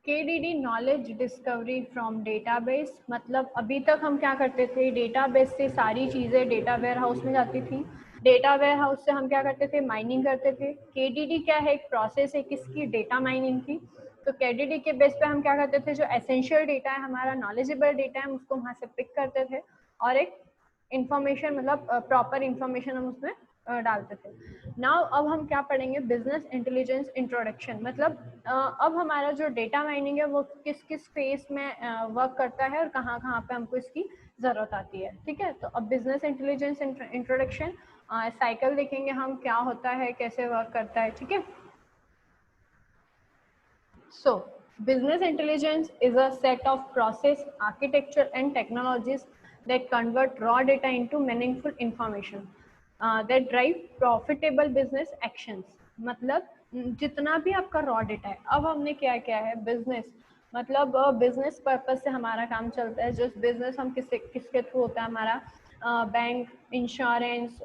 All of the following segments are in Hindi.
KDD knowledge discovery from database, मतलब अभी तक हम क्या करते थे, डेटाबेस से सारी चीज़ें डेटा वेयर हाउस में जाती थी। डेटा वेयर हाउस से हम क्या करते थे, माइनिंग करते थे। KDD क्या है, एक प्रोसेस है किसकी, डेटा माइनिंग की। तो KDD के बेस पे हम क्या करते थे, जो एसेंशियल डेटा है, हमारा नॉलेजेबल डेटा है, हम उसको वहाँ से पिक करते थे और एक इंफॉर्मेशन, मतलब प्रॉपर इंफॉर्मेशन हम उसमें डालते थे। नाउ अब हम क्या पढ़ेंगे, बिजनेस इंटेलिजेंस इंट्रोडक्शन। मतलब अब हमारा जो डेटा माइनिंग है वो किस किस फेज में वर्क करता है और कहाँ कहाँ पे हमको इसकी ज़रूरत आती है। ठीक है, तो अब बिजनेस इंटेलिजेंस इंट्रोडक्शन साइकिल देखेंगे हम, क्या होता है, कैसे वर्क करता है। ठीक है, so business intelligence is a set of process, architecture and technologies that convert raw data into meaningful information that drive profitable business actions। मतलब जितना भी आपका रॉ डेटा है, अब हमने क्या क्या है, बिजनेस, मतलब बिजनेस पर्पज से हमारा काम चलता है। जो बिजनेस हम किसके थ्रू होता है, हमारा बैंक, इंश्योरेंस,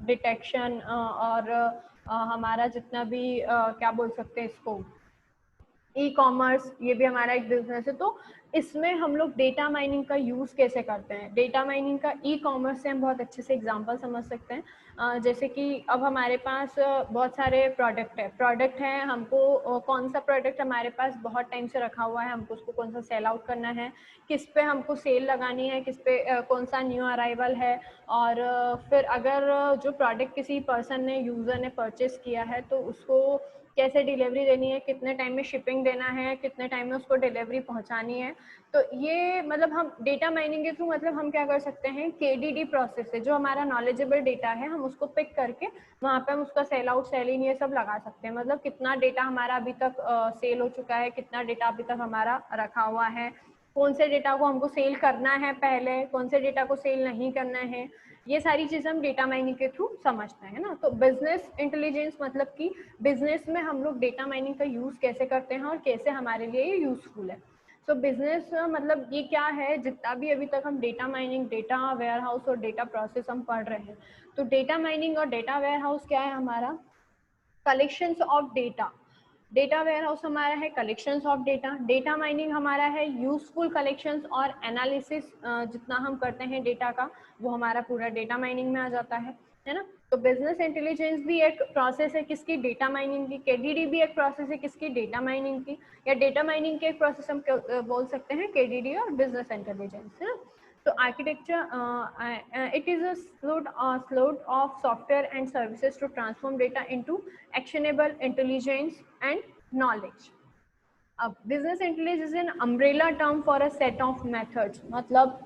डिटेक्शन और हमारा जितना भी क्या बोल सकते हैं इसको, ई कॉमर्स, ये भी हमारा एक बिजनेस है। तो इसमें हम लोग डेटा माइनिंग का यूज़ कैसे करते हैं, डेटा माइनिंग का ई कॉमर्स से हम बहुत अच्छे से एग्जांपल समझ सकते हैं। जैसे कि अब हमारे पास बहुत सारे प्रोडक्ट है, हमको कौन सा प्रोडक्ट हमारे पास बहुत टाइम से रखा हुआ है, हमको उसको कौन सा सेल आउट करना है, किस पे हमको सेल लगानी है, किस पे कौन सा न्यू अराइवल है। और फिर अगर जो प्रोडक्ट किसी पर्सन ने, यूज़र ने परचेस किया है, तो उसको कैसे डिलीवरी देनी है, कितने टाइम में शिपिंग देना है, कितने टाइम में उसको डिलीवरी पहुंचानी है। तो ये मतलब हम डेटा माइनिंग के थ्रू, मतलब हम क्या कर सकते हैं, KDD प्रोसेस से जो हमारा नॉलेजेबल डेटा है, हम उसको पिक करके वहाँ पे हम उसका सेल आउट, सेल इन, ये सब लगा सकते हैं। मतलब कितना डेटा हमारा अभी तक सेल हो चुका है, कितना डेटा अभी तक हमारा रखा हुआ है, कौन से डेटा को हमको सेल करना है पहले, कौन से डेटा को सेल नहीं करना है, ये सारी चीज़ हम डेटा माइनिंग के थ्रू समझते हैं ना। तो बिजनेस इंटेलिजेंस मतलब कि बिजनेस में हम लोग डेटा माइनिंग का यूज़ कैसे करते हैं और कैसे हमारे लिए ये यूज़फुल है। सो बिजनेस मतलब ये क्या है, जितना भी अभी तक हम data mining, data warehouse और डेटा प्रोसेस हम पढ़ रहे हैं, तो डेटा माइनिंग और डेटा वेयर हाउस क्या है, हमारा collections of data. Data warehouse हमारा है collections of data, data mining हमारा है यूजफुल कलेक्शंस और एनालिसिस, जितना हम करते हैं डेटा का, वो हमारा पूरा डेटा माइनिंग में आ जाता है ना। तो बिजनेस इंटेलिजेंस भी एक प्रोसेस है किसकी, डेटा माइनिंग की। KDD भी एक प्रोसेस है किसकी, डेटा माइनिंग की। या डेटा माइनिंग के एक प्रोसेस हम बोल सकते हैं KDD और बिजनेस इंटेलिजेंस, है ना। So architecture, it is a load of software and services to transform data into actionable intelligence and knowledge. अब business intelligence is an umbrella term for a set of methods, मतलब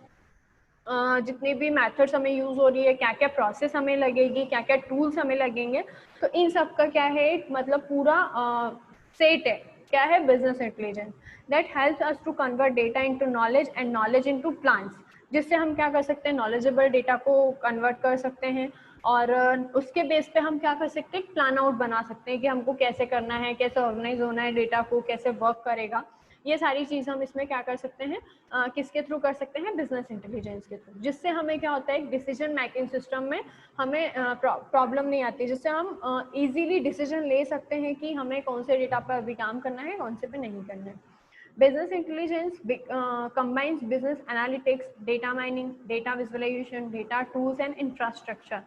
जितने भी मेथड्स हमें यूज हो रही है, क्या क्या प्रोसेस हमें लगेगी, क्या क्या टूल्स हमें लगेंगे, तो इन सब का क्या है, एक मतलब पूरा सेट है। क्या है, business intelligence that helps us to convert data into knowledge and knowledge into plans, जिससे हम क्या कर सकते हैं, नॉलेजेबल डेटा को कन्वर्ट कर सकते हैं और उसके बेस पे हम क्या कर सकते हैं, प्लान आउट बना सकते हैं कि हमको कैसे करना है, कैसे ऑर्गेनाइज होना है डेटा को, कैसे वर्क करेगा। ये सारी चीज़ हम इसमें क्या कर सकते हैं, किसके थ्रू कर सकते हैं, बिजनेस इंटेलिजेंस के थ्रू, जिससे हमें क्या होता है, एक डिसीजन मेकिंग सिस्टम में हमें प्रॉब्लम नहीं आती, जिससे हम इजीली डिसीजन ले सकते हैं कि हमें कौन से डेटा पर अभी काम करना है, कौन से पे नहीं करना है। Business intelligence combines business analytics, data mining, data visualization, data tools and infrastructure.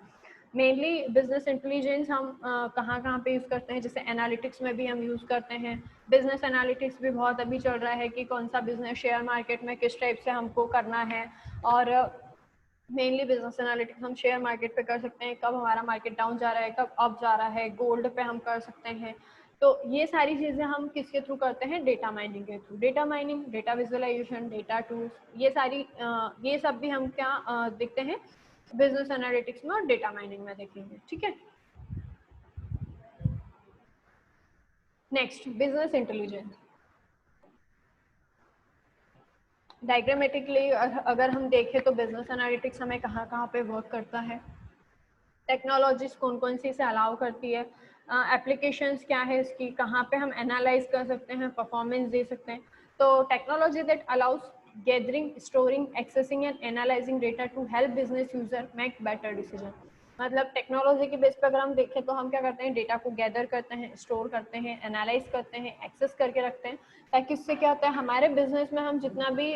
Mainly business intelligence हम कहाँ कहाँ पे यूज़ करते हैं, जैसे एनालिटिक्स में भी हम यूज़ करते हैं। बिजनेस एनालिटिक्स भी बहुत अभी चल रहा है कि कौन सा बिजनेस शेयर मार्केट में किस टाइप से हमको करना है। और मेनली बिजनेस एनालिटिक्स हम शेयर मार्केट पे कर सकते हैं, कब हमारा मार्केट डाउन जा रहा है, कब अप जा रहा है, गोल्ड पे हम कर सकते हैं। तो ये सारी चीज़ें हम किसके थ्रू करते हैं, डेटा माइनिंग के through. Data mining, data visualisation, data tools, ये सारी ये सब भी हम क्या देखते हैं, बिजनेस एनालिटिक्स में और डेटा माइनिंग में देखेंगे। ठीक है, नेक्स्ट बिजनेस इंटेलिजेंस। डायग्रामेटिकली अगर हम देखें तो बिजनेस एनालिटिक्स हमें कहाँ कहाँ पे वर्क करता है, टेक्नोलॉजीज कौन कौन सी इसे अलाउ करती है, एप्लीकेशंस क्या है इसकी, कहाँ पे हम एनालाइज कर सकते हैं, परफॉर्मेंस दे सकते हैं। तो technology that allows gathering, storing, accessing and analyzing data to help business user make better decision। मतलब टेक्नोलॉजी के बेस पर अगर हम देखें तो हम क्या करते हैं, डेटा को गैदर करते हैं, स्टोर करते हैं, एनालाइज करते हैं, एक्सेस करके रखते हैं, ताकि उससे क्या होता है हमारे बिजनेस में हम जितना भी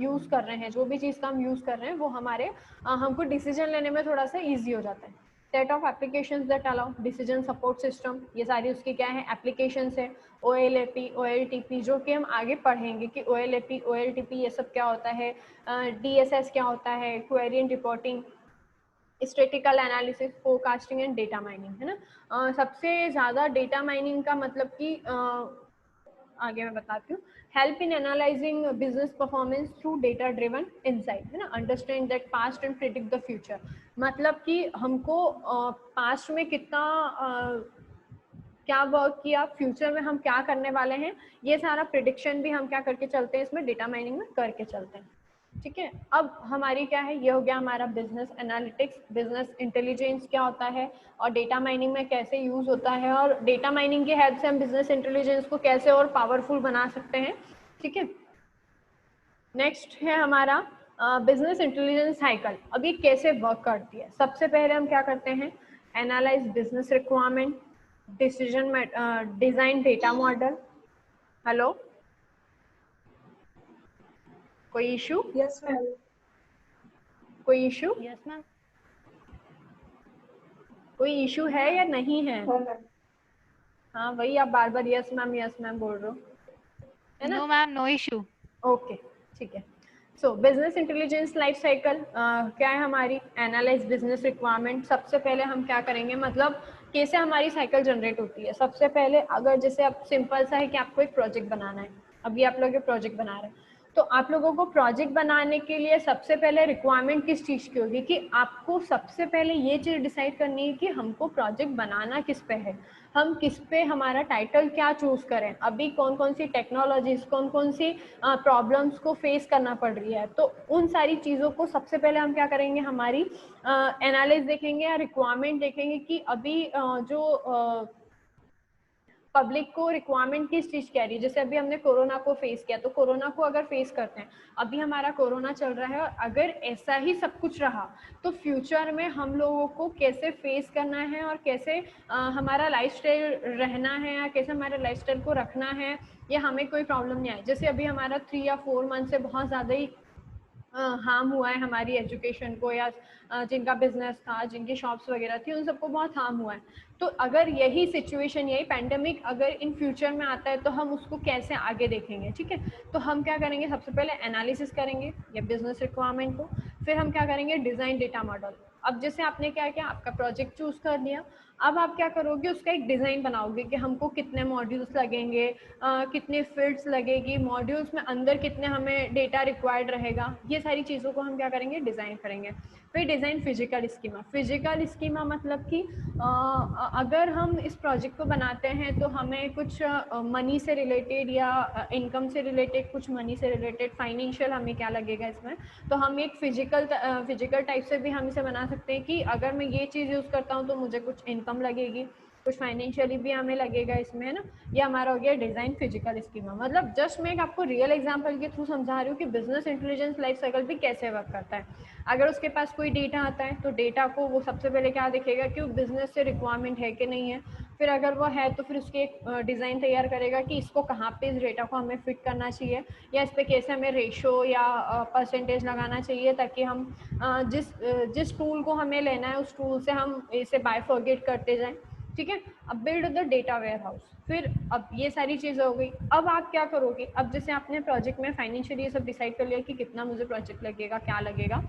यूज़ कर रहे हैं, जो भी चीज़ का हम यूज़ कर रहे हैं वो हमारे हमको डिसीजन लेने में थोड़ा सा ईजी हो जाता है। Set of applications that allow decision support system, ये सारी उसकी क्या है एप्लीकेशंस है। OLAP, OLTP जो कि हम आगे पढ़ेंगे कि OLAP, OLTP ये सब क्या होता है, DSS क्या होता है, query and reporting, statistical analysis, forecasting and data mining, है ना। सबसे ज़्यादा डेटा माइनिंग का मतलब कि आगे मैं बताती हूँ, help in analysing business performance through data driven insight, है ना, understand that past and predict the future. मतलब कि हमको पास्ट में कितना क्या वर्क किया, फ्यूचर में हम क्या करने वाले हैं, ये सारा प्रिडिक्शन भी हम क्या करके चलते हैं, इसमें डेटा माइनिंग में करके चलते हैं। ठीक है, अब हमारी क्या है, ये हो गया हमारा बिजनेस एनालिटिक्स, बिजनेस इंटेलिजेंस क्या होता है और डेटा माइनिंग में कैसे यूज होता है, और डेटा माइनिंग की हेल्प से हम बिजनेस इंटेलिजेंस को कैसे और पावरफुल बना सकते हैं। ठीक है, नेक्स्ट है हमारा बिजनेस इंटेलिजेंस साइकिल। अब ये कैसे वर्क करती है, सबसे पहले हम क्या करते हैं, analyse business requirement, decision design data model. Hello, कोई इशू? Yes ma'am. कोई इशू? Yes ma'am. कोई इशू है या नहीं है? हाँ मैम। हाँ वही आप बार बार यस मैम बोल रहे हो, है ना? No ma'am, no issue. Okay, ठीक है। So business intelligence life cycle क्या है हमारी, एनालाइज बिजनेस रिक्वायरमेंट। सबसे पहले हम क्या करेंगे, मतलब कैसे हमारी साइकिल जनरेट होती है। सबसे पहले अगर जैसे अब सिंपल सा है कि आपको एक प्रोजेक्ट बनाना है, अभी आप लोग एक प्रोजेक्ट बना रहे हैं, तो आप लोगों को प्रोजेक्ट बनाने के लिए सबसे पहले रिक्वायरमेंट किस चीज़ की होगी, कि आपको सबसे पहले ये चीज़ डिसाइड करनी है कि हमको प्रोजेक्ट बनाना किस पे है, हम किस पे, हमारा टाइटल क्या चूज करें, अभी कौन कौन सी टेक्नोलॉजीज, कौन कौन सी प्रॉब्लम्स को फेस करना पड़ रही है। तो उन सारी चीज़ों को सबसे पहले हम क्या करेंगे, हमारी एनालिस देखेंगे या रिक्वायरमेंट देखेंगे कि अभी जो पब्लिक को रिक्वायरमेंट किस चीज कह रही है। जैसे अभी हमने कोरोना को फेस किया, तो कोरोना को अगर फेस करते हैं, अभी हमारा कोरोना चल रहा है, और अगर ऐसा ही सब कुछ रहा तो फ्यूचर में हम लोगों को कैसे फेस करना है और कैसे हमारा लाइफस्टाइल रहना है या कैसे हमारे लाइफस्टाइल को रखना है, या हमें कोई प्रॉब्लम नहीं आए। जैसे अभी हमारा 3 या 4 मंथ से बहुत ज़्यादा ही हार्म हुआ है हमारी एजुकेशन को, या जिनका बिजनेस था, जिनकी शॉप्स वगैरह थी, उन सबको बहुत हार्म हुआ है। तो अगर यही सिचुएशन, यही पैंडेमिक अगर इन फ्यूचर में आता है तो हम उसको कैसे आगे देखेंगे। ठीक है, तो हम क्या करेंगे, सबसे पहले एनालिसिस करेंगे ये बिजनेस रिक्वायरमेंट को, फिर हम क्या करेंगे, डिजाइन डेटा मॉडल। अब जैसे आपने क्या किया, आपका प्रोजेक्ट चूज कर लिया, अब आप क्या करोगे, उसका एक डिज़ाइन बनाओगे कि हमको कितने मॉड्यूल्स लगेंगे, कितने फील्ड्स लगेगी, मॉड्यूल्स में अंदर कितने हमें डेटा रिक्वायर्ड रहेगा, ये सारी चीज़ों को हम क्या करेंगे, डिज़ाइन करेंगे। फिर design physical schema. Physical schema मतलब कि अगर हम इस प्रोजेक्ट को बनाते हैं तो हमें कुछ मनी से रिलेटेड या इनकम से रिलेटेड, कुछ मनी से रिलेटेड फाइनेंशियल हमें क्या लगेगा इसमें, तो हम एक फिजिकल टाइप से भी हम इसे बना सकते हैं कि अगर मैं ये चीज़ यूज़ करता हूँ तो मुझे कुछ इनकम लगेगी, कुछ फाइनेंशियली भी हमें लगेगा इसमें, है ना। ये हमारा हो गया डिज़ाइन फिजिकल स्कीमा। मतलब जस्ट मैं आपको रियल एग्जांपल के थ्रू समझा रही हूँ कि बिजनेस इंटेलिजेंस लाइफ साइकिल भी कैसे वर्क करता है। अगर उसके पास कोई डेटा आता है तो डेटा को वो सबसे पहले क्या देखेगा कि वो बिजनेस से रिक्वायरमेंट है कि नहीं है, फिर अगर वो है तो फिर उसकी एक डिज़ाइन तैयार करेगा कि इसको कहाँ पे इस डेटा को हमें फिट करना चाहिए, या इस पर कैसे हमें रेशो या परसेंटेज लगाना चाहिए, ताकि हम जिस टूल को हमें लेना है उस टूल से हम इसे बायफॉर्गेट करते जाएं। ठीक है, अब build the data warehouse. फिर अब ये सारी चीज़ें हो गई, अब आप क्या करोगे, अब जैसे आपने प्रोजेक्ट में फाइनेंशियली ये सब डिसाइड कर लिया कि कितना मुझे प्रोजेक्ट लगेगा, क्या लगेगा,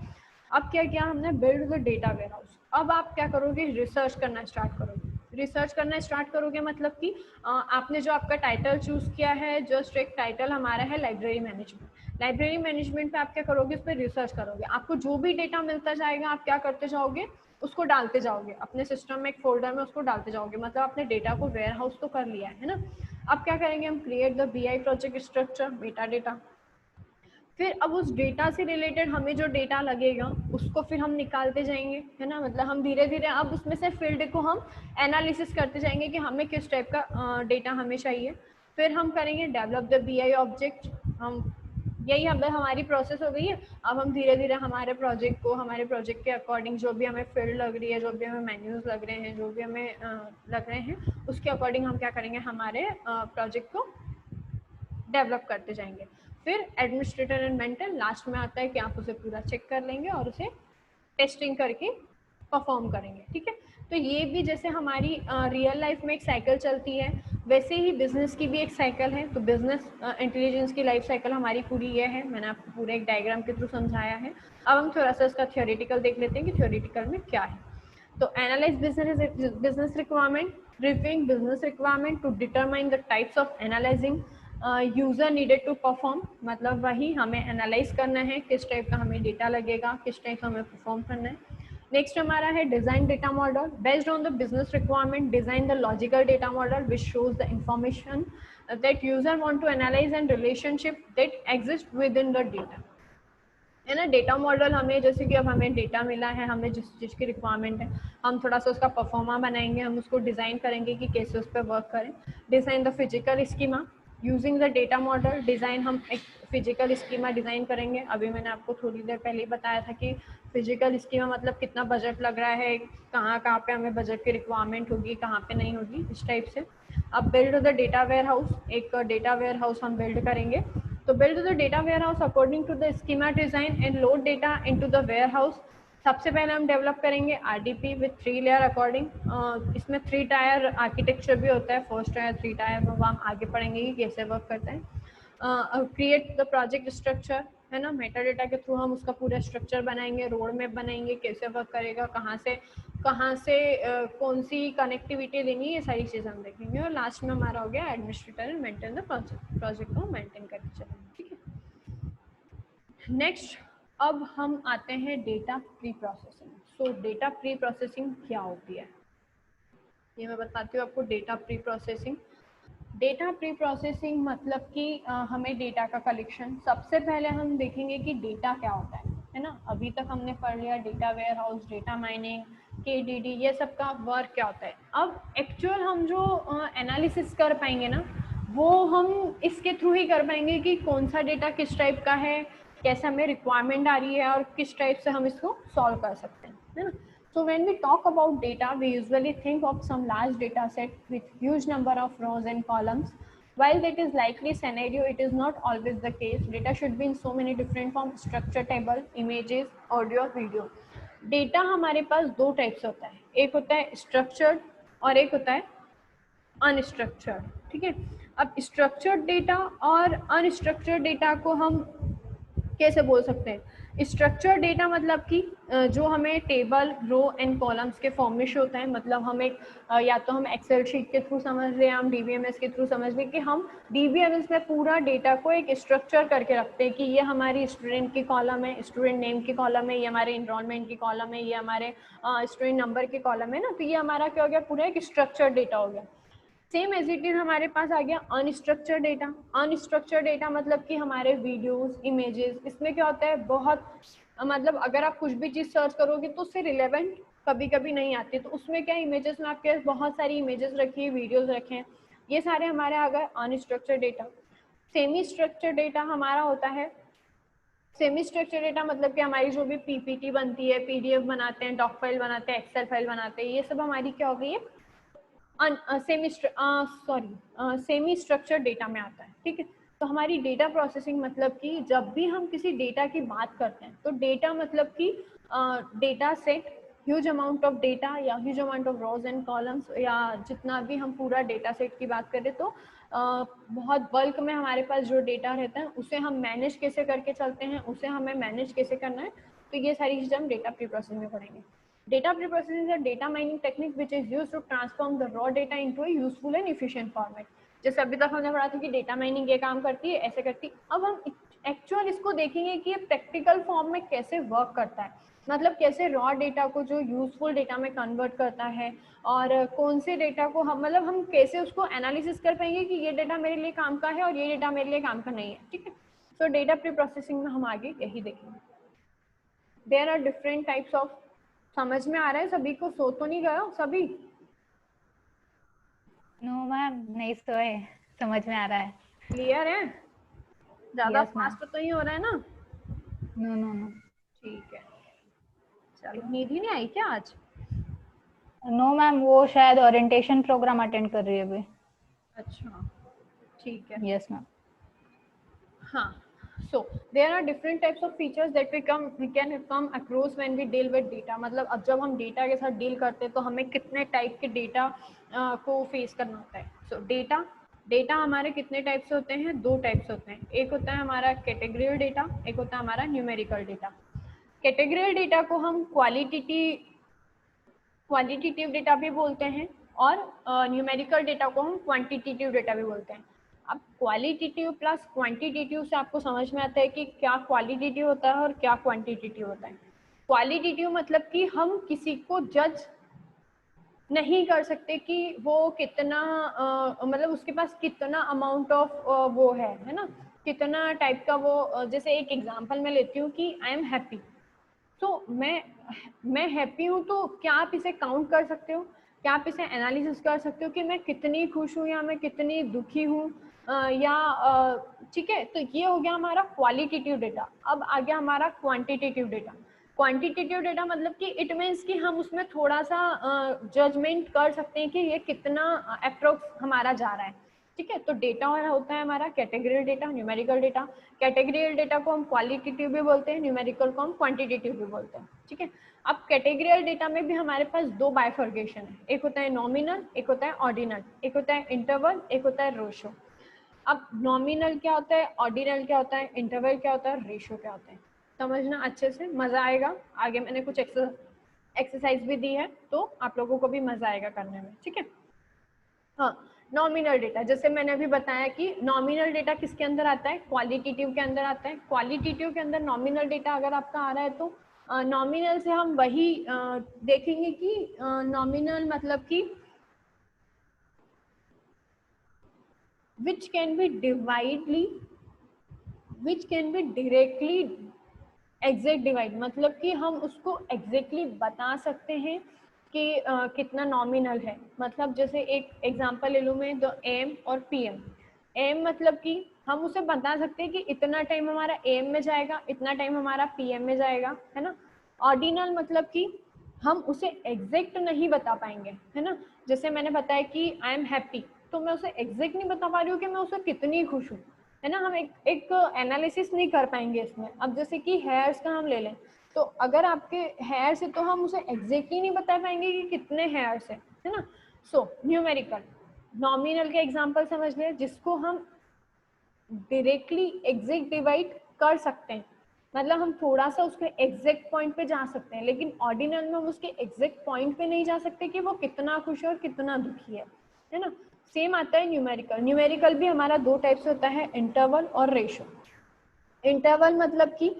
अब क्या किया हमने, build the data warehouse. अब आप क्या करोगे, रिसर्च करना स्टार्ट करोगे। रिसर्च करना स्टार्ट करोगे मतलब कि आपने जो आपका टाइटल चूज किया है, जस्ट एक टाइटल हमारा है लाइब्रेरी मैनेजमेंट। लाइब्रेरी मैनेजमेंट पे आप क्या करोगे, उस पर रिसर्च करोगे। आपको जो भी डेटा मिलता जाएगा आप क्या करते जाओगे, उसको डालते जाओगे अपने सिस्टम में, एक फोल्डर में उसको डालते जाओगे। मतलब आपने डेटा को वेयर हाउस तो कर लिया है ना। अब क्या करेंगे हम, create the BI project structure, Meta data. फिर अब उस डेटा से रिलेटेड हमें जो डेटा लगेगा उसको फिर हम निकालते जाएंगे, है ना। मतलब हम धीरे धीरे अब उसमें से फील्ड को हम एनालिसिस करते जाएंगे कि हमें किस टाइप का डेटा हमें चाहिए। फिर हम करेंगे डेवलप द BI ऑब्जेक्ट। हम यही अब हमारी प्रोसेस हो गई है। अब हम धीरे धीरे हमारे प्रोजेक्ट के अकॉर्डिंग जो भी हमें फील्ड लग रही है, जो भी हमें मेन्यूज लग रहे हैं, जो भी हमें लग रहे हैं, उसके अकॉर्डिंग हम क्या करेंगे, हमारे प्रोजेक्ट को डेवलप करते जाएंगे। फिर एडमिनिस्ट्रेटर एंड मेंटर लास्ट में आता है कि आप उसे पूरा चेक कर लेंगे और उसे टेस्टिंग करके परफॉर्म करेंगे। ठीक है, तो ये भी जैसे हमारी रियल लाइफ में एक साइकिल चलती है, वैसे ही बिजनेस की भी एक साइकिल है। तो बिजनेस इंटेलिजेंस की लाइफ साइकिल हमारी पूरी ये है, मैंने आपको पूरे एक डायग्राम के थ्रू समझाया है। अब हम थोड़ा सा इसका थ्योरेटिकल देख लेते हैं कि थ्योरेटिकल में क्या है। तो analyse business requirement, reviewing business requirement to determine the types of analysing user needed to perform, मतलब वही हमें एनालाइज करना है किस टाइप का हमें डेटा लगेगा, किस टाइप का हमें परफॉर्म करना है। नेक्स्ट हमारा है design data model, based on the business requirement design the logical data model which shows the information that user want to analyse and relationship that exist within the data, है ना। डेटा मॉडल हमें, जैसे कि अब हमें डेटा मिला है, हमें जिस चीज़ की रिक्वायरमेंट है, हम थोड़ा सा उसका परफॉर्मा बनाएंगे, हम उसको डिज़ाइन करेंगे कि कैसे उस पर वर्क करें। Design the physical schema using the data model design, हम एक फिजिकल स्कीमा डिज़ाइन करेंगे। अभी मैंने आपको थोड़ी देर पहले ही बताया था कि फिजिकल स्कीमा मतलब कितना बजट लग रहा है, कहाँ कहाँ पे हमें बजट की रिक्वायरमेंट होगी, कहाँ पे नहीं होगी, इस टाइप से। अब build the data warehouse, एक डेटा वेयर हाउस हम बिल्ड करेंगे। तो build the data warehouse according to the schema design and load data into the warehouse। सबसे पहले हम डेवलप करेंगे आरडीपी विथ 3 लेयर अकॉर्डिंग। इसमें 3 टायर आर्किटेक्चर भी होता है, फर्स्ट टायर 3 टायर में, वो हम आगे पढ़ेंगे कि कैसे वर्क करता है। क्रिएट द प्रोजेक्ट स्ट्रक्चर, है ना, मेटा डेटा के थ्रू हम उसका पूरा स्ट्रक्चर बनाएंगे, रोड मैप बनाएंगे, कैसे वर्क करेगा, कहाँ से कौन सी कनेक्टिविटी देनी, ये सारी चीज़ें हम देखेंगे। और लास्ट में हमारा हो गया administrator and maintain the project को मेंटेन करके चलेंगे। ठीक है, नेक्स्ट अब हम आते हैं डेटा प्री प्रोसेसिंग। सो डेटा प्री प्रोसेसिंग क्या होती है, ये मैं बताती हूँ आपको। डेटा प्री प्रोसेसिंग मतलब कि हमें डेटा का कलेक्शन, सबसे पहले हम देखेंगे कि डेटा क्या होता है ना। अभी तक हमने पढ़ लिया data warehouse, data mining, KDD, ये सब का वर्क क्या होता है। अब एक्चुअल हम जो एनालिसिस कर पाएंगे ना, वो हम इसके थ्रू ही कर पाएंगे कि कौन सा डेटा किस टाइप का है, कैसे हमें रिक्वायरमेंट आ रही है और किस टाइप से हम इसको सॉल्व कर सकते हैं, है ना। So when we talk about data, we usually think of some large data set with huge number of rows and columns. While that is likely scenario, it is not always the case. Data should be in so many different forms: structure, table, images, audio, video. Data हमारे पास दो टाइप से होता है, एक होता है structured और एक होता है अनस्ट्रक्चर्ड। ठीक है, अब स्ट्रक्चर्ड डेटा और अनस्ट्रक्चर्ड डेटा को हम कैसे बोल सकते हैं। स्ट्रक्चर डेटा मतलब कि जो हमें टेबल, रो एंड कॉलम्स के फॉर्म में शो होता है, मतलब हम एक या तो हम एक्सेल शीट के थ्रू समझ लें, हम डीबीएमएस के थ्रू समझ लें कि हम डीबीएमएस में पूरा डेटा को एक स्ट्रक्चर करके रखते हैं कि ये हमारी स्टूडेंट की कॉलम है, स्टूडेंट नेम की कॉलम है, ये हमारे इनरोलमेंट की कॉलम है, ये हमारे स्टूडेंट नंबर की कॉलम है ना। तो ये हमारा क्या हो गया, पूरा एक स्ट्रक्चर डेटा हो गया। सेम एज इट इज हमारे पास आ गया अनस्ट्रक्चर्ड डेटा। अनस्ट्रक्चर्ड डेटा मतलब कि हमारे वीडियोस, इमेजेस, इसमें क्या होता है, बहुत मतलब अगर आप कुछ भी चीज़ सर्च करोगे तो उससे रिलेवेंट कभी कभी नहीं आती। तो उसमें क्या, इमेजेस में आपके पास बहुत सारी इमेजेस रखी है, वीडियोस रखे हैं, ये सारे हमारे आ गए unstructured data. Semi structured data हमारा होता है, सेमी स्ट्रक्चर डेटा मतलब कि हमारी जो भी पीपीटी बनती है, पीडीएफ बनाते हैं, डॉक फाइल बनाते हैं, एक्सेल फाइल बनाते हैं, ये सब हमारी क्या हो गई है, सेमी स्ट्रक्चर डेटा में आता है। ठीक है, तो हमारी डेटा प्रोसेसिंग मतलब कि जब भी हम किसी डेटा की बात करते हैं, तो डेटा मतलब कि data set, huge amount of data या huge amount of rows and columns, या जितना भी हम पूरा डेटा सेट की बात करें तो बहुत बल्क में हमारे पास जो डेटा रहता है उसे हम मैनेज कैसे करके चलते हैं, उसे हमें मैनेज कैसे करना है। तो ये सारी चीज़ें हम डेटा प्री प्रोसेसिंग में पढ़ेंगे। Data preprocessing is a data mining technique which is used to transform the raw data into a useful and efficient format. जैसे अभी तक हमने पढ़ा था कि डेटा माइनिंग ये काम करती है, ऐसे करती है। अब हम एक्चुअल इसको देखेंगे कि ये प्रैक्टिकल फॉर्म में कैसे वर्क करता है, मतलब कैसे रॉ डेटा को जो यूजफुल डेटा में कन्वर्ट करता है, और कौन से डेटा को हम मतलब हम कैसे उसको एनालिसिस कर पाएंगे कि ये डेटा मेरे लिए काम का है और ये डेटा मेरे लिए काम का नहीं है। ठीक है, सो डेटा प्री प्रोसेसिंग में हम आगे यही देखेंगे। There are different types of, समझ में आ रहा है सभी को, सो तो नहीं गया सभी? नो मैम, नहीं सोए, समझ में आ रहा है। क्लियर है? ज्यादा Yes, ma'am. फास्ट तो नहीं हो रहा है ना? No, no, no. ठीक है, चलो नींद ही नहीं आई क्या आज? नो मैम, वो शायद ओरिएंटेशन प्रोग्राम अटेंड कर रही है अभी। अच्छा, ठीक है। Yes ma'am. हाँ, so there are different types of features that we can come across when we deal with data. मतलब अब जब हम डेटा के साथ डील करते हैं तो हमें कितने टाइप के डेटा को फेस करना होता है। सो डेटा हमारे कितने टाइप से होते हैं? 2 टाइप से होते हैं। एक होता है हमारा कैटेगरियल डेटा, एक होता है हमारा न्यूमेरिकल डेटा। कैटेगरियल डेटा को हम क्वालिटेटिव डेटा भी बोलते हैं और न्यूमेरिकल डेटा को हम क्वांटिटेटिव डेटा भी बोलते हैं। अब क्वालिटेटिव प्लस क्वांटिटेटिव से आपको समझ में आता है कि क्या क्वालिटेटिव होता है और क्या क्वांटिटेटिव होता है। क्वालिटेटिव मतलब कि हम किसी को जज नहीं कर सकते कि वो कितना मतलब उसके पास कितना अमाउंट ऑफ वो है ना, कितना टाइप का वो जैसे एक एग्जांपल मैं लेती हूँ कि आई एम हैप्पी। तो मैं हैप्पी हूँ, तो क्या आप इसे काउंट कर सकते हो? क्या आप इसे एनालिसिस कर सकते हो कि मैं कितनी खुश हूँ या मैं कितनी दुखी हूँ? ठीक है, तो ये हो गया हमारा क्वालिटेटिव डेटा। अब आ गया हमारा क्वांटिटेटिव डेटा। क्वांटिटेटिव डेटा मतलब कि इट मीन्स कि हम उसमें थोड़ा सा जजमेंट कर सकते हैं कि ये कितना अप्रोक्स हमारा जा रहा है। ठीक है, तो डेटा होता है हमारा कैटेगरियल डेटा, न्यूमेरिकल डेटा। कैटेगरियल डेटा को हम क्वालिटेटिव भी बोलते हैं, न्यूमेरिकल को हम क्वांटिटेटिव भी बोलते हैं। ठीक है, अब कैटेगरियल डेटा में भी हमारे पास 2 बाइफर्केशन है, एक होता है नॉमिनल, एक होता है ऑर्डिनल, एक होता है इंटरवल, एक होता है रेशो। अब नॉमिनल क्या होता है, ऑर्डिनल क्या होता है, इंटरवल क्या होता है, रेशो क्या होता है, समझना अच्छे से, मजा आएगा। आगे मैंने कुछ एक्सरसाइज भी दी है तो आप लोगों को भी मजा आएगा करने में। ठीक है, हाँ, नॉमिनल डेटा जैसे मैंने अभी बताया कि नॉमिनल डेटा किसके अंदर आता है, क्वालिटेटिव के अंदर आता है। क्वालिटेटिव के अंदर नॉमिनल डेटा अगर आपका आ रहा है तो नॉमिनल से हम वही देखेंगे कि नॉमिनल मतलब कि which can be directly exact divide, मतलब कि हम उसको एग्जैक्टली बता सकते हैं कि कितना नॉमिनल है। मतलब जैसे एक एग्जांपल ले लूँ मैं, तो एम और पीएम। एम मतलब कि हम उसे बता सकते हैं कि इतना टाइम हमारा एम में जाएगा, इतना टाइम हमारा पीएम में जाएगा, है ना। ऑर्डिनल मतलब कि हम उसे एग्जैक्ट नहीं बता पाएंगे, है ना। जैसे मैंने बताया कि आई एम हैप्पी, तो मैं उसे एग्जैक्ट नहीं बता पा रही हूँ कि मैं उसे कितनी खुश हूँ, है ना। हम एक एनालिसिस नहीं कर पाएंगे इसमें। अब जैसे कि हेयर्स का हम ले लें, तो अगर आपके हेयर्स है तो हम उसे एग्जैक्टली नहीं बता पाएंगे कि कितने हेयर्स है ना। सो न्यूमेरिकल, नॉमिनल के एग्जांपल समझ लें जिसको हम डायरेक्टली एग्जैक्ट डिवाइड कर सकते हैं, मतलब हम थोड़ा सा उसके एग्जैक्ट पॉइंट पे जा सकते हैं, लेकिन ऑर्डिनल में हम उसके एग्जैक्ट पॉइंट पे नहीं जा सकते कि वो कितना खुश है और कितना दुखी है ना। सेम आता है न्यूमेरिकल। न्यूमेरिकल भी हमारा 2 टाइप से होता है, इंटरवल और रेशो। इंटरवल मतलब कि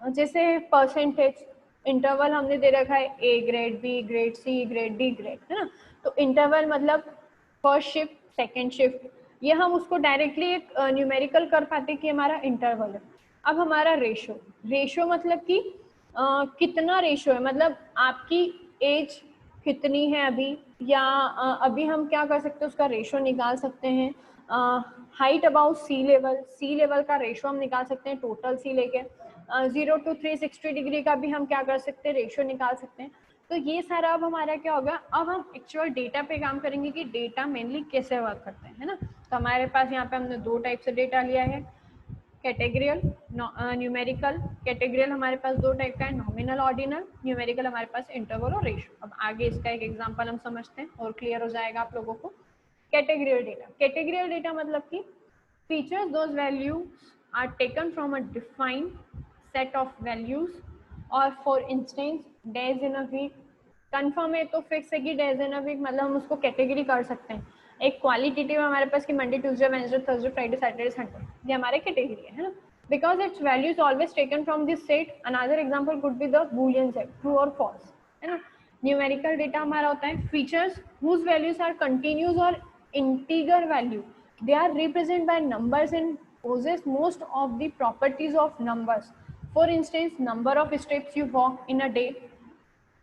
जैसे परसेंटेज, इंटरवल हमने दे रखा है A grade, B grade, C grade, D grade, है ना। तो इंटरवल मतलब फर्स्ट शिफ्ट, सेकेंड शिफ्ट, ये हम उसको डायरेक्टली एक न्यूमेरिकल कर पाते कि हमारा इंटरवल है। अब हमारा रेशो, रेशो मतलब कि कितना रेशो है, मतलब आपकी एज कितनी है अभी, या अभी हम क्या कर सकते हैं उसका रेशो निकाल सकते हैं। Height about C level, C level का रेशो हम निकाल सकते हैं टोटल सी लेके। 0 to 360 डिग्री का भी हम क्या कर सकते हैं, रेशो निकाल सकते हैं। तो ये सारा अब हमारा क्या होगा, अब हम एक्चुअल डेटा पे काम करेंगे कि डेटा मेनली कैसे वर्क करते हैं, है ना। तो हमारे पास यहाँ पे हमने 2 टाइप से डेटा लिया है, कैटेगरियल, न्यूमेरिकल। कैटेगरियल हमारे पास 2 टाइप का है, नॉमिनल, ऑर्डिनल। न्यूमेरिकल हमारे पास इंटरवल और रेशो। अब आगे इसका एक एग्जांपल हम समझते हैं और क्लियर हो जाएगा आप लोगों को। कैटेगरियल डेटा, कैटेगरियल डेटा मतलब कि features those values are taken from a defined set of values, और for instance days in a week. Confirm है तो फिक्स है कि डेज इन अ वीक, मतलब हम उसको कैटेगरी कर सकते हैं। एक क्वालिटेटिव हमारे पास कि Monday, Tuesday, Wednesday, Thursday, Friday, Saturday, Sunday, ये हमारे कैटेगरी है ना, because its value is always taken from this set. Another example could be the boolean set, true और फॉल्स, है ना। न्यूमेरिकल डेटा हमारा होता है features whose values are continuous और integer value, they are represented by numbers and possess most of the properties of numbers. For instance, number of steps you walk in a day,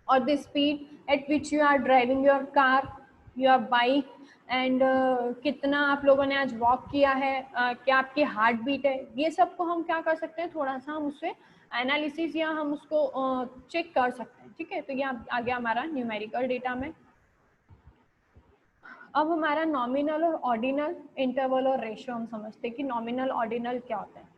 or the speed at which you are driving your car, your bike, and कितना आप लोगों ने आज वॉक किया है, क्या आपकी हार्ट बीट है, ये सब को हम क्या कर सकते हैं, थोड़ा सा हम उससे एनालिसिस या हम उसको चेक कर सकते हैं। ठीक है, तो ये आ गया हमारा न्यूमेरिकल डेटा में। अब हमारा नॉमिनल और ऑर्डिनल, इंटरवल और रेशियो हम समझते हैं कि नॉमिनल ऑर्डिनल क्या होता है।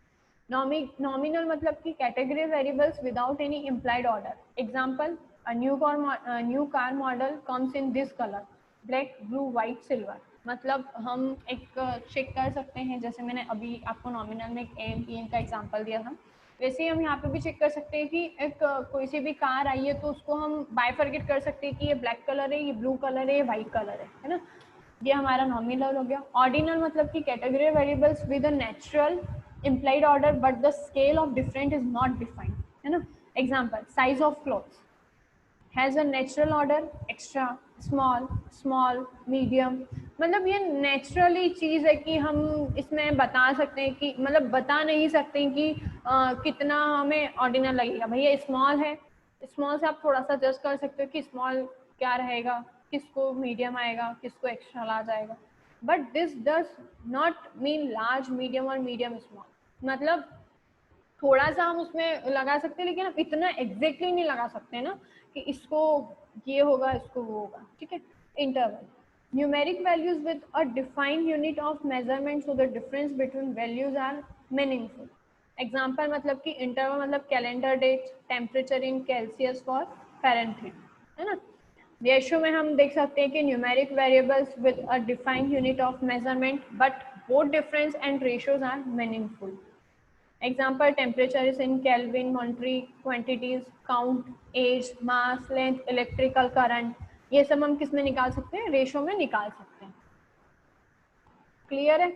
नॉमिनल मतलब कि category variables without any implied order. Example, new car model comes in this colour, black, blue, white, silver. मतलब हम एक चेक कर सकते हैं, जैसे मैंने अभी आपको नॉमिनल में एक AMPM का एग्जांपल दिया था, वैसे ही हम यहाँ पे भी चेक कर सकते हैं कि एक कोई सी भी कार आई है तो उसको हम बाइफरकेट कर सकते हैं कि ये ब्लैक कलर है, ये ब्लू कलर है, ये वाइट कलर है ना। ये हमारा नॉमिनल हो गया। ऑर्डिनल मतलब कि category variables with a natural implied order but the scale of different is not defined, है ना। Example, size of clothes has a natural order, extra, small, small, medium. मतलब ये नेचुरली चीज़ है कि हम इसमें बता सकते हैं कि मतलब बता नहीं सकते कि कितना हमें ऑर्डिनल लगेगा। भैया स्मॉल है, स्मॉल से आप थोड़ा सा जज कर सकते हो कि स्मॉल क्या रहेगा, किसको मीडियम आएगा, किसको एक्स्ट्रा लार्ज आएगा। But this does not mean large, medium और मीडियम स्मॉल। मतलब थोड़ा सा हम उसमें लगा सकते हैं, लेकिन हम इतना एग्जैक्टली नहीं लगा सकते ना कि इसको ये होगा, इसको वो होगा। ठीक है। Interval, numeric values with a defined unit of measurement so the difference between values are meaningful. Example मतलब कि इंटरवल मतलब calendar date, temperature in Celsius for Fahrenheit, है ना। रेशियो में हम देख सकते हैं कि numeric variables with a defined unit of measurement but both difference and ratios are meaningful. Example, temperature is in Kelvin, Monterey, quantities, count, age, mass, length, electrical current। ये सब हम किस में निकाल सकते हैं, रेशो में निकाल सकते हैं। क्लियर है।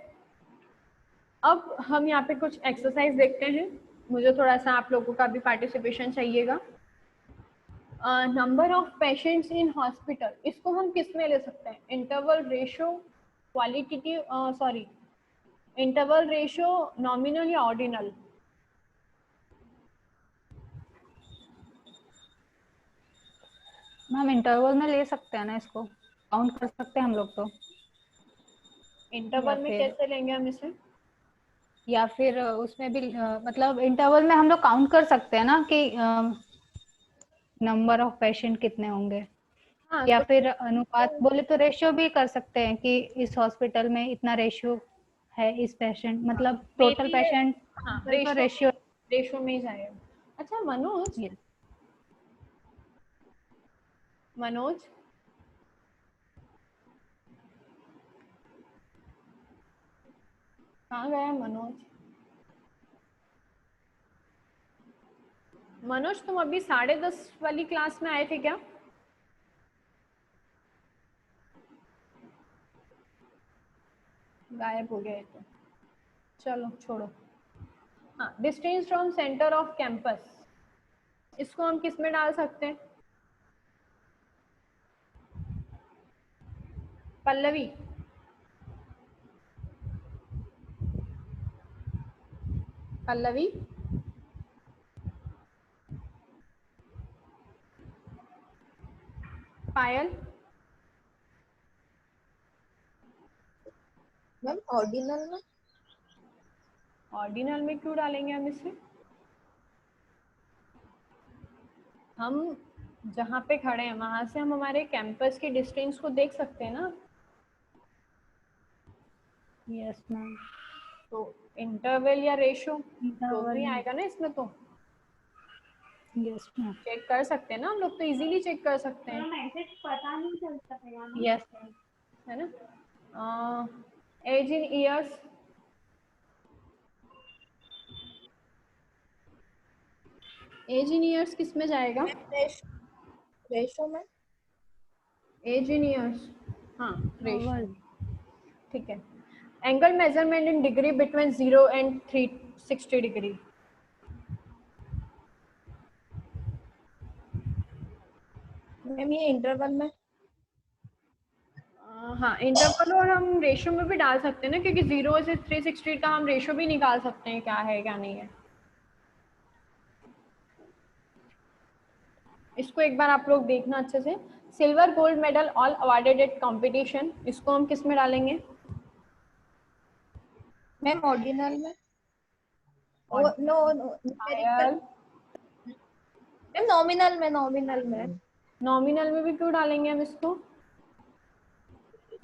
अब हम यहाँ पे कुछ एक्सरसाइज देखते हैं, मुझे थोड़ा सा आप लोगों का भी पार्टिसिपेशन चाहिएगा। Number of patients in hospital, इसको हम किस में ले सकते हैं, interval ratio, qualitative, sorry interval ratio, nominal या ऑर्डिनल। मैम इंटरवल में ले सकते हैं ना, इसको काउंट कर सकते हैं हम लोग तो। इंटरवल में कैसे लेंगे हम इसे, या फिर उसमें भी मतलब इंटरवल में हम लोग काउंट कर सकते हैं ना कि नंबर ऑफ पेशेंट कितने होंगे। हाँ या तो फिर अनुपात बोले तो रेशियो भी कर सकते हैं कि इस हॉस्पिटल में इतना रेशियो है इस पेशेंट, मतलब मे टोटल बी पेशेंट हाँ का रेशो रेशियो। रेशो में ही जाएगा। अच्छा मनोज, मनोज कहाँ गया मनोज? मनोज तुम अभी 10:30 वाली क्लास में आए थे क्या? गायब हो गए तो चलो छोड़ो। हाँ, distance from centre off campus, इसको हम किस में डाल सकते हैं, पल्लवी? पल्लवी पायल, मैम ऑर्डिनल में। ऑर्डिनल में क्यों डालेंगे हम इसे? हम जहाँ पे खड़े हैं वहां से हम हमारे कैंपस की डिस्टेंस को देख सकते हैं ना। Yes ma'am. तो इंटरवल या रेशो तो भी आएगा ना इसमें, तो यस मैम। चेक कर सकते हैं ना हम लोग, तो इजीली चेक कर सकते हैं। मैसेज पता नहीं चलता है ना। यस है ना। Age in years, age in years किस में जाएगा, रेशो में। एज इन ईयर्स, हाँ रेशो। मैम। ठीक है। Angle measurement in degree between 0 and 360 degree. Ma'am ये इंटरवल में। हाँ इंटरवल और हम रेशो में भी डाल सकते हैं ना, क्योंकि 0 से 360 का हम रेशो भी निकाल सकते हैं क्या है क्या नहीं है। इसको एक बार आप लोग देखना अच्छे से। Silver gold medal all awarded at competition, इसको हम किस में डालेंगे? मैम ऑर्डिनल में। No no numerical. Ma'am nominal में, नॉमिनल में। नॉमिनल में भी क्यों डालेंगे हम इसको?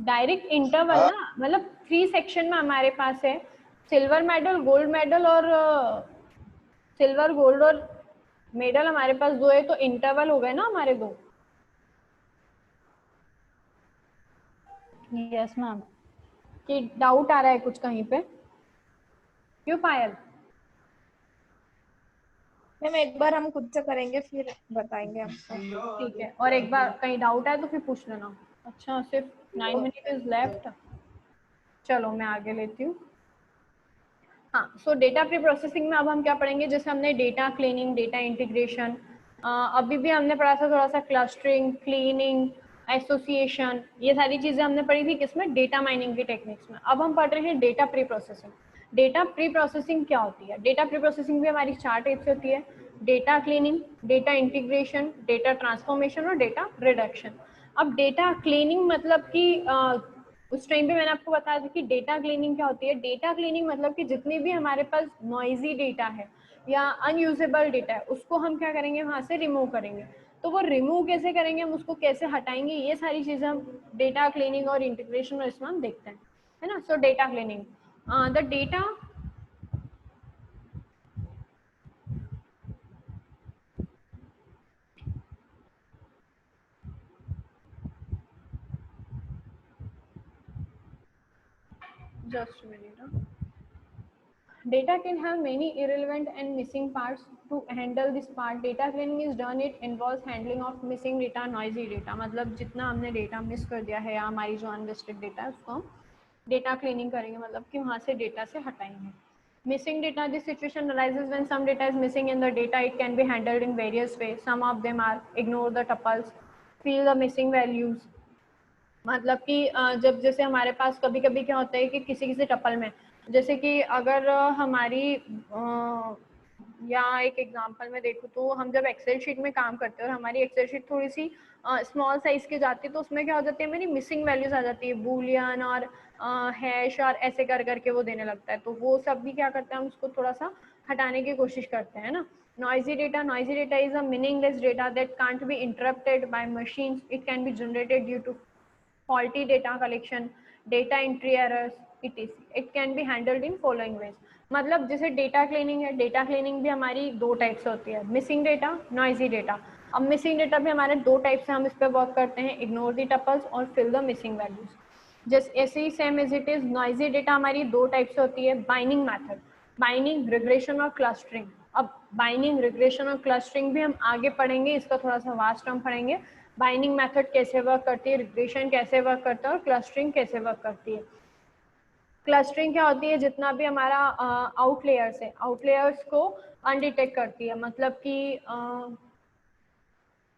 डायरेक्ट इंटरवल ना, मतलब 3 सेक्शन में हमारे पास है, सिल्वर मेडल, गोल्ड मेडल और सिल्वर गोल्ड और मेडल हमारे पास 2 है, तो इंटरवल हो गए ना हमारे 2। Yes ma'am. कि डाउट आ रहा है कुछ कहीं पे? क्यों पायल? मैम एक बार हम खुद से करेंगे फिर बताएंगे आपको। ठीक है, और एक बार कहीं डाउट है तो फिर पूछ लेना। अच्छा, सिर्फ 9 मिनट इज लेफ्ट। चलो मैं आगे लेती हूँ। हाँ, सो डेटा प्री प्रोसेसिंग में अब हम क्या पढ़ेंगे? जैसे हमने डेटा क्लीनिंग, डेटा इंटीग्रेशन, अभी भी हमने पढ़ा था थोड़ा सा क्लस्टरिंग, क्लीनिंग, एसोसिएशन, ये सारी चीजें हमने पढ़ी थी किसमें? डेटा माइनिंग की टेक्निक्स में। अब हम पढ़ रहे हैं data pre processing. Data pre processing क्या होती है? डेटा प्री प्रोसेसिंग भी हमारी 4 टाइप से होती है: data cleaning, data integration, data transformation और डेटा रिडक्शन। अब डेटा क्लीनिंग मतलब कि उस टाइम पे मैंने आपको बताया था कि डेटा क्लीनिंग क्या होती है। डेटा क्लीनिंग मतलब कि जितनी भी हमारे पास नॉइजी डेटा है या अनयूजेबल डेटा है, उसको हम क्या करेंगे? वहां से रिमूव करेंगे। तो वो रिमूव कैसे करेंगे, हम उसको कैसे हटाएंगे, ये सारी चीजें हम डेटा क्लीनिंग और इंटीग्रेशन और इसमें हम देखते हैं, है ना। सो data cleaning, the data just a minute. Data can have many irrelevant and missing parts. To handle this part, data cleaning is done. It involves handling of missing data, noisy data. मतलब जितना हमने डेटा मिस कर दिया है या हमारी जो अनलिस्टेड डेटा है उसको हम डेटा क्लीनिंग करेंगे, मतलब कि वहाँ से डेटा से हटाएंगे। Missing data, this situation arises when some data is missing in the data. It can be handled in various ways. Some of them are ignore the tuples, fill the missing values. मतलब कि जब जैसे हमारे पास कभी कभी क्या होता है कि किसी किसी टपल में, जैसे कि अगर हमारी या एक एग्जांपल में देखो तो हम जब एक्सेल शीट में काम करते हैं और हमारी एक्सेल शीट थोड़ी सी स्मॉल साइज की जाती है, तो उसमें क्या हो जाती है, मेरी मिसिंग वैल्यूज आ जाती है, बूलियन और हैश और ऐसे कर करके वो देने लगता है। तो वो सब भी क्या करते हैं, हम उसको थोड़ा सा हटाने की कोशिश करते हैं ना। Noisy data is a meaningless data that can't be interrupted by machines. It can be generated due to faulty data collection, data entry errors, etc. It can be handled in following ways. मतलब जैसे डेटा क्लीनिंग है, डेटा क्लीनिंग भी हमारी 2 टाइप से होती है, मिसिंग डेटा, नॉइजी डेटा। अब मिसिंग डेटा भी हमारे 2 टाइप से हम इस पर वर्क करते हैं, इग्नोर द टपल्स और fill the missing values. Just ऐसे ही same as it is, noisy data हमारी 2 टाइप से होती है, बाइंडिंग मेथड, बाइंडिंग, रिग्रेशन और क्लस्टरिंग। अब बाइंडिंग, रिग्रेशन और क्लस्टरिंग भी हम आगे पढ़ेंगे, इसका थोड़ा सा वास्ट हम पढ़ेंगे। बाइंडिंग मेथड कैसे वर्क करती है, रिग्रेशन कैसे वर्क करता है और क्लस्टरिंग कैसे वर्क करती है। क्लस्टरिंग क्या होती है, जितना भी हमारा आउटलेयर्स है, आउटलेयर्स को अनडिटेक्ट करती है। मतलब कि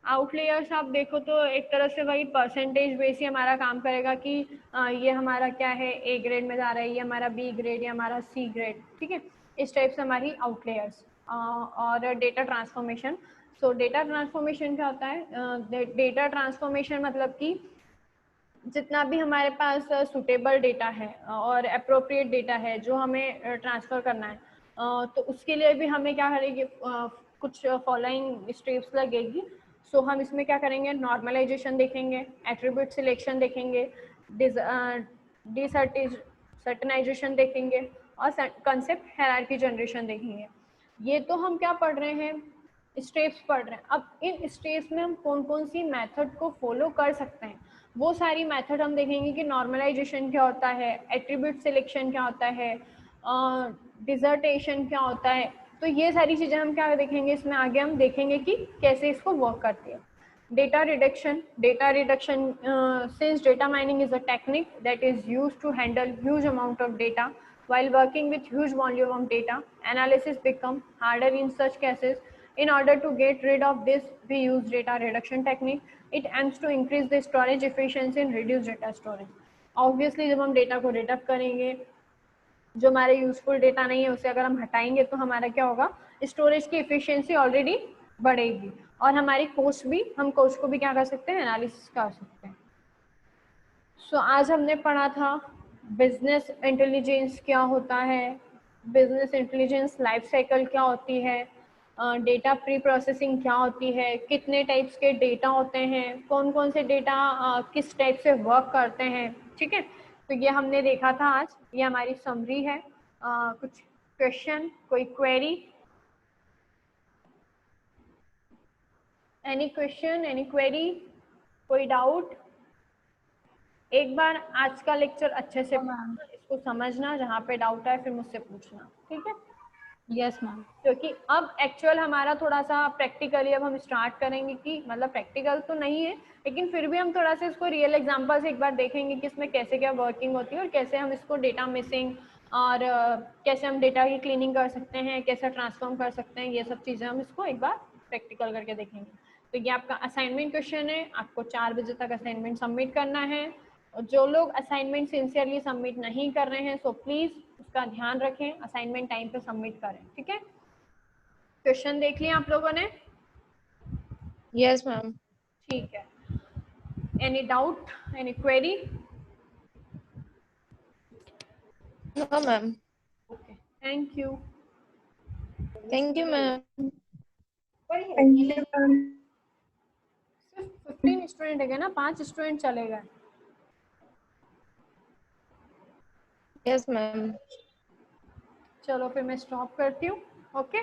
आउटलेयर्स आप देखो तो एक तरह से वही परसेंटेज बेस ही हमारा काम करेगा कि ये हमारा क्या है, ए ग्रेड में जा रहा है, ये हमारा बी ग्रेड या हमारा सी ग्रेड, ठीक है। इस टाइप से हमारी आउटलेयर्स। और डेटा ट्रांसफॉर्मेशन, सो डेटा ट्रांसफॉर्मेशन क्या होता है? डेटा ट्रांसफॉर्मेशन मतलब कि जितना भी हमारे पास सुटेबल डेटा है और अप्रोप्रिएट डेटा है जो हमें ट्रांसफ़र करना है, तो उसके लिए भी हमें क्या करेंगे, कुछ फॉलोइंग स्टेप्स लगेगी। सो हम इसमें क्या करेंगे, नॉर्मलाइजेशन देखेंगे, एट्रीब्यूट सिलेक्शन देखेंगे, डिसर्टेनाइजेशन देखेंगे और कंसेप्ट हायरार्की जनरेशन देखेंगे। ये तो हम क्या पढ़ रहे हैं, स्टेप्स पढ़ रहे हैं। अब इन स्टेप्स में हम कौन कौन सी मेथड को फॉलो कर सकते हैं, वो सारी मेथड हम देखेंगे कि नॉर्मलाइजेशन क्या होता है, एट्रीब्यूट सिलेक्शन क्या होता है, डिसर्टेशन क्या होता है। तो ये सारी चीज़ें हम क्या देखेंगे इसमें आगे, हम देखेंगे कि कैसे इसको वर्क करती है। Data reduction, since data mining is a technique that is used to handle huge amount of data while working with huge volume of data, analysis become harder in such cases. In order to get rid of this, we use data reduction technique. It aims to increase the storage efficiency and reduce data storage. Obviously जब हम डेटा को रिडक्ट करेंगे, जो हमारे यूजफुल डेटा नहीं है उसे अगर हम हटाएंगे तो हमारा क्या होगा, स्टोरेज की एफिशिएंसी ऑलरेडी बढ़ेगी और हमारी कोस्ट भी, हम कोस्ट को भी क्या कर सकते हैं, एनालिसिस कर सकते हैं। सो आज हमने पढ़ा था बिजनेस इंटेलिजेंस क्या होता है, बिजनेस इंटेलिजेंस लाइफ साइकिल क्या होती है, डेटा प्री प्रोसेसिंग क्या होती है, कितने टाइप्स के डेटा होते हैं, कौन कौन से डेटा किस टाइप से वर्क करते हैं, ठीक है। तो ये हमने देखा था आज, ये हमारी समरी है। कुछ क्वेश्चन, कोई query, any question, any query, कोई डाउट? एक बार आज का लेक्चर अच्छे से पढ़ना, इसको समझना, जहाँ पे डाउट है फिर मुझसे पूछना, ठीक है। Yes ma'am. क्योंकि अब एक्चुअल हमारा थोड़ा सा प्रैक्टिकली अब हम स्टार्ट करेंगे, कि मतलब प्रैक्टिकल तो नहीं है लेकिन फिर भी हम थोड़ा सा इसको रियल एग्जांपल से एक बार देखेंगे कि इसमें कैसे क्या वर्किंग होती है और कैसे हम इसको डेटा मिसिंग और कैसे हम डेटा की क्लीनिंग कर सकते हैं, कैसे ट्रांसफॉर्म कर सकते हैं, ये सब चीज़ें हम इसको एक बार प्रैक्टिकल करके देखेंगे। तो ये आपका असाइनमेंट क्वेश्चन है, आपको 4 बजे तक असाइनमेंट सबमिट करना है। और जो लोग असाइनमेंट सिंसियरली सबमिट नहीं कर रहे हैं सो प्लीज़ उसका ध्यान रखें, असाइनमेंट टाइम पे सबमिट करें, ठीक है। क्वेश्चन देख लिया आप लोगों ने? Yes ma'am. ठीक है, any doubt, any query? No ma'am. Okay, thank you. Thank you ma'am. सिर्फ 15 स्टूडेंट है ना, 5 स्टूडेंट चले गए। Yes ma'am. चलो फिर मैं स्टॉप करती हूँ, ओके।